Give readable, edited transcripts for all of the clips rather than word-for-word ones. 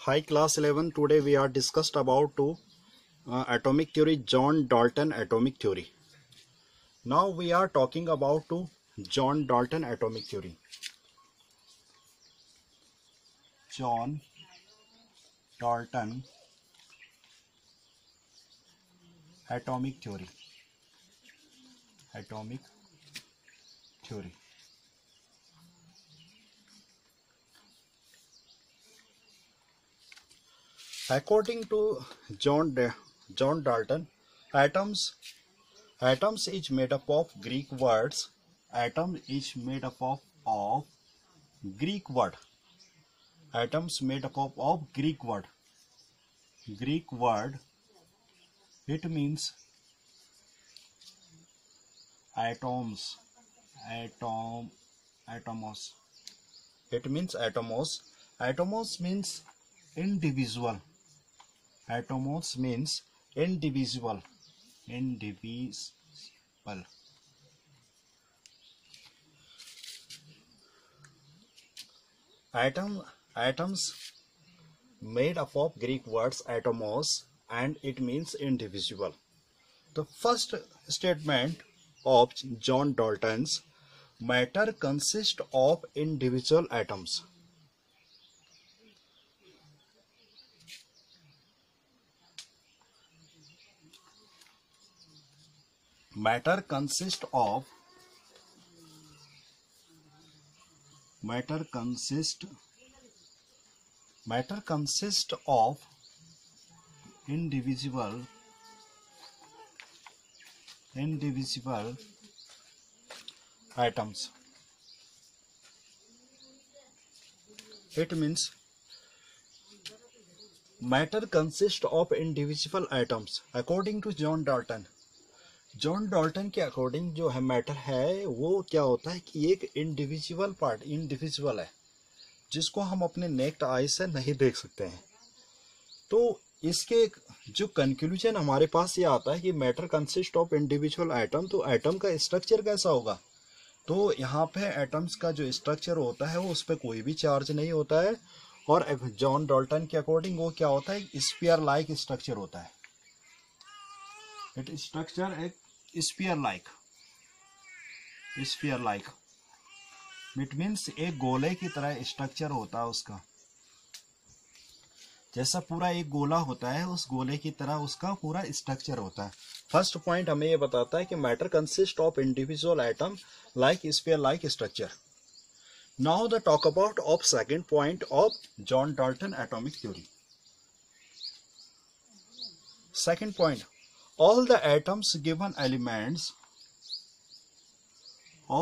Hi class 11. Today we are discussed about atomic theory, John Dalton atomic theory. Now we are talking about John Dalton atomic theory. John Dalton atomic theory. Atomic theory. According to John Dalton, atoms is made up of Greek words. Atom is made up of Greek word. Atoms made up of Greek word. Greek word. It means atoms. Atomos. It means atomos. Atomos means individual. Atomos means indivisible. Indivisible. Atoms made up of Greek words atomos, and it means indivisible. The first statement of John Dalton's matter consists of individual atoms. Matter consists of indivisible atoms. It means matter consists of indivisible atoms. According to John Dalton के according जो है matter है वो क्या होता है कि एक इंडिविजुअल है जिसको हम अपने नेक्ड आई से नहीं देख सकते हैं. तो इसके जो कंक्लूजन हमारे पास ये आता है कि matter consist of individual atom. तो एटम का स्ट्रक्चर कैसा होगा? तो यहाँ पे एटम्स का जो स्ट्रक्चर होता है वो उस पर कोई भी चार्ज नहीं होता है, और जॉन डाल्टन के अकॉर्डिंग वो क्या होता है, स्फीयर लाइक स्ट्रक्चर होता है. इट स्ट्रक्चर एक स्फीयर लाइक इट मीन्स एक गोले की तरह स्ट्रक्चर होता है उसका. जैसा पूरा एक गोला होता है उस गोले की तरह उसका पूरा स्ट्रक्चर होता है. फर्स्ट पॉइंट हमें ये बताता है कि matter consist of individual atom like sphere like structure. Now the talk about of second point of John Dalton atomic theory. Second point, all the atoms of given elements have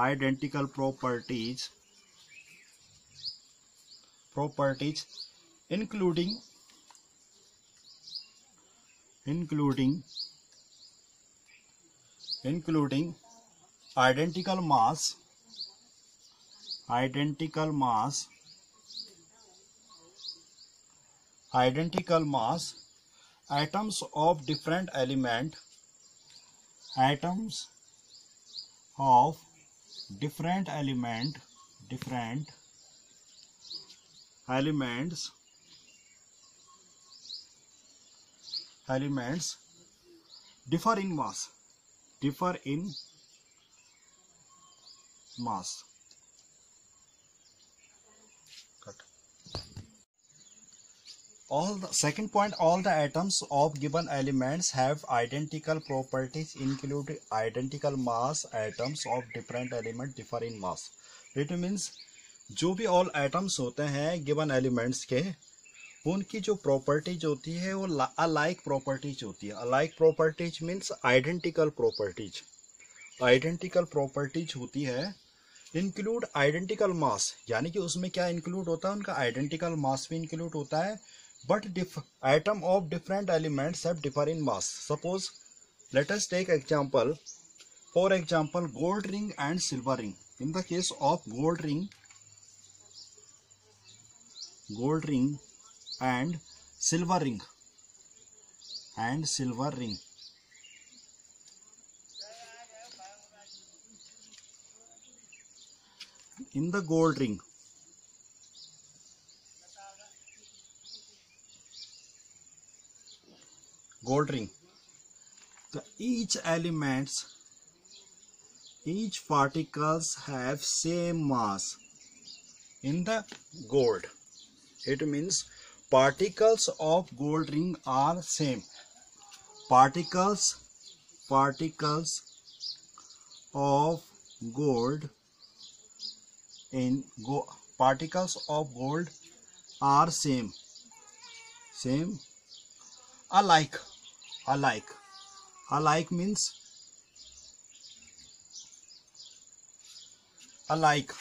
identical properties including identical mass, atoms of different elements differ in mass. Second point, all the atoms of given elements have identical properties including identical mass. Atoms of different elements differ in mass. It means जो भी all atoms होते हैं given elements के, उनकी जो properties होती है वो अलाइक प्रॉपर्टीज होती है. Alike properties means identical properties होती है. इंक्लूड आइडेंटिकल मास, यानी कि उसमें क्या इंक्लूड होता है, उनका आइडेंटिकल मास भी इंक्लूड होता है. But atom of different elements have differ in mass. Suppose Let us take example. For example, gold ring and silver ring. In the case of gold ring and silver ring, in the gold ring, the each particles have same mass in the gold. It means particles of gold ring are same. Particles of gold are same. Alike means alike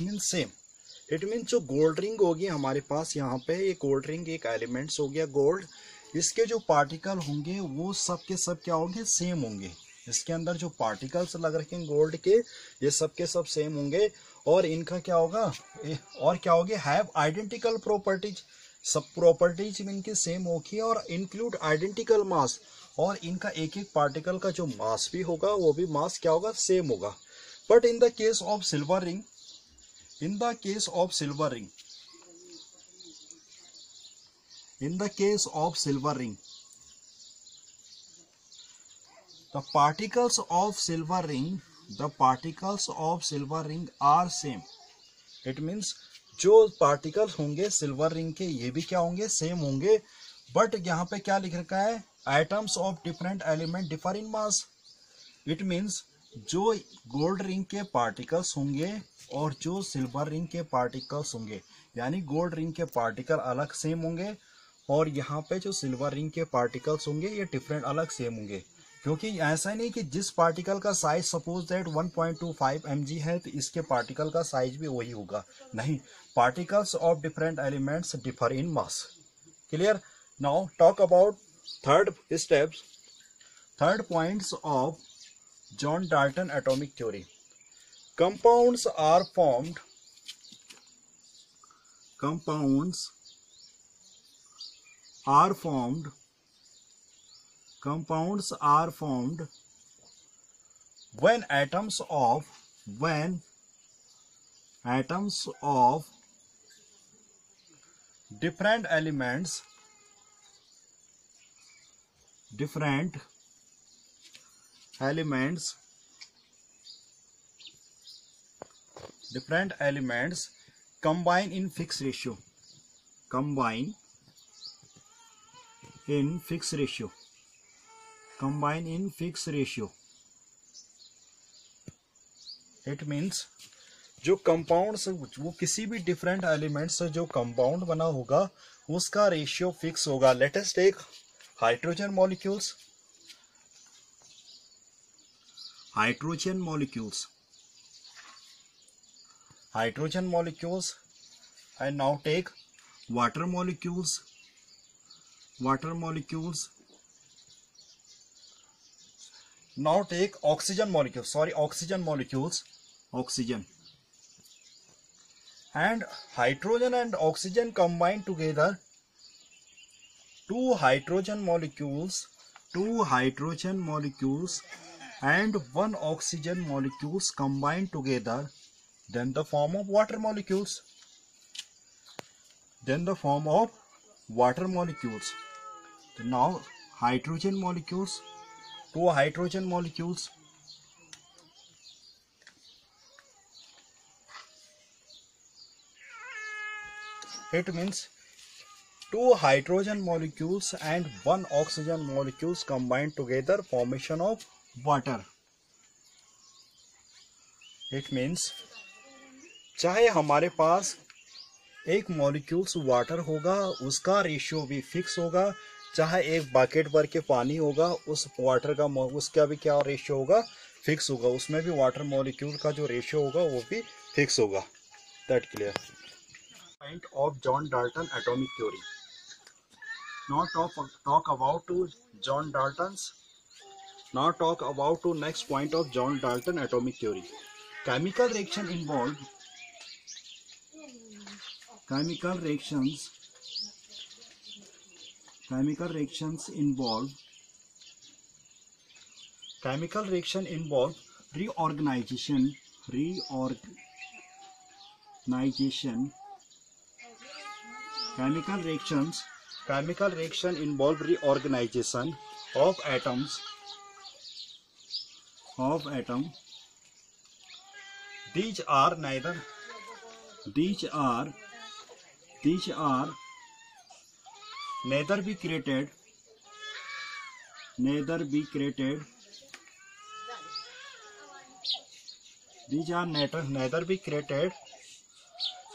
means same. It mean जो gold ring होगी हमारे पास यहाँ पे, ये gold ring एक elements हो गया gold, इसके जो पार्टिकल होंगे वो सब के सब क्या होंगे, सेम होंगे। इसके अंदर जो पार्टिकल्स लग रखे हैं गोल्ड के, ये सब के सब सेम होंगे और इनका क्या होगा, और क्या होगी, हैव आइडेंटिकल प्रॉपर्टीज, सब प्रॉपर्टीज इनकी सेम होगी और इंक्लूड आइडेंटिकल मास, और इनका एक एक पार्टिकल का जो मास भी होगा वो भी मास क्या होगा, सेम होगा। But in the case of silver ring, the particles of silver ring are same. It means जो पार्टिकल्स होंगे सिल्वर रिंग के ये भी क्या होंगे, सेम होंगे। बट यहाँ पे क्या लिख रखा है, items of different element differ in mass. It means जो गोल्ड रिंग के पार्टिकल्स होंगे और जो सिल्वर रिंग के पार्टिकल्स होंगे, यानी गोल्ड रिंग के पार्टिकल अलग सेम होंगे और यहाँ पे जो सिल्वर रिंग के पार्टिकल्स होंगे ये डिफरेंट अलग सेम होंगे। क्योंकि ऐसा नहीं कि जिस पार्टिकल का साइज सपोज दैट 1.25 mg है तो इसके पार्टिकल का साइज भी वही होगा, नहीं, particles of different elements differ in mass. Clear? Now talk about third points of John Dalton atomic theory. Compounds are formed when atoms of different elements combine in fixed ratio. It means जो compounds, वो किसी भी different elements से जो compound बना होगा उसका ratio fix होगा। Let us take hydrogen molecules. And now take water molecules. Now take oxygen molecules. And hydrogen and oxygen combine together. Two hydrogen molecules and one oxygen molecules combine together, then the form of water molecules. Now hydrogen molecules, two hydrogen molecules, it means two hydrogen molecules and one oxygen molecules combined together, formation of water. It means चाहे हमारे पास एक molecules water होगा उसका ratio भी fix होगा, चाहे एक bucket भर के पानी होगा उस वाटर का उसका भी क्या रेशियो होगा, फिक्स होगा, उसमें भी वाटर मॉलिक्यूल का जो रेशियो होगा वो भी फिक्स होगा। That clear? Point of John Dalton atomic theory. Now talk about to John Dalton's. Now talk about to next point of John Dalton atomic theory. Chemical reaction involved. Chemical reactions involve reorganization. Chemical reaction involve reorganization of atoms. These are neither be created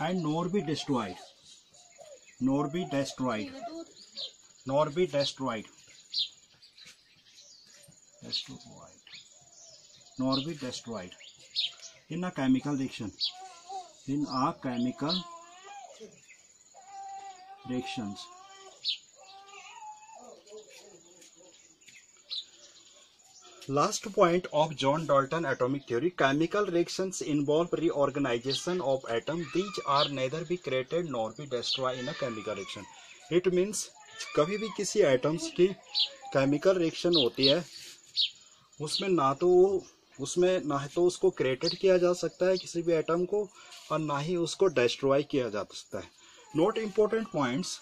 and nor be destroyed. In a chemical reaction. Last point of John Dalton atomic theory. Chemical reactions involve reorganization of atoms. These are neither be created nor be destroyed in a chemical reaction. It means कभी भी किसी atoms की chemical reaction होती है, उसमें ना तो उसको क्रिएटेड किया जा सकता है किसी भी एटम को, और ना ही उसको डिस्ट्रॉय किया जा सकता है. Note important points.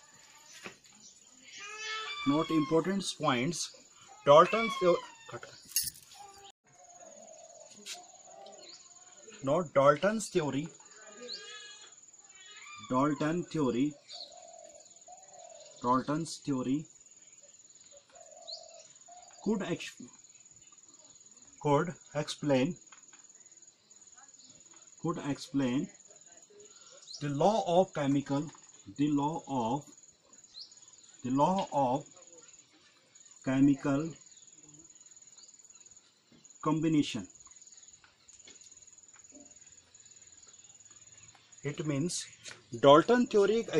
Dalton's theory could explain the law of chemical combination. It means Dalton theory could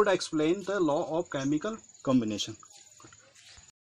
explain the law of chemical combination.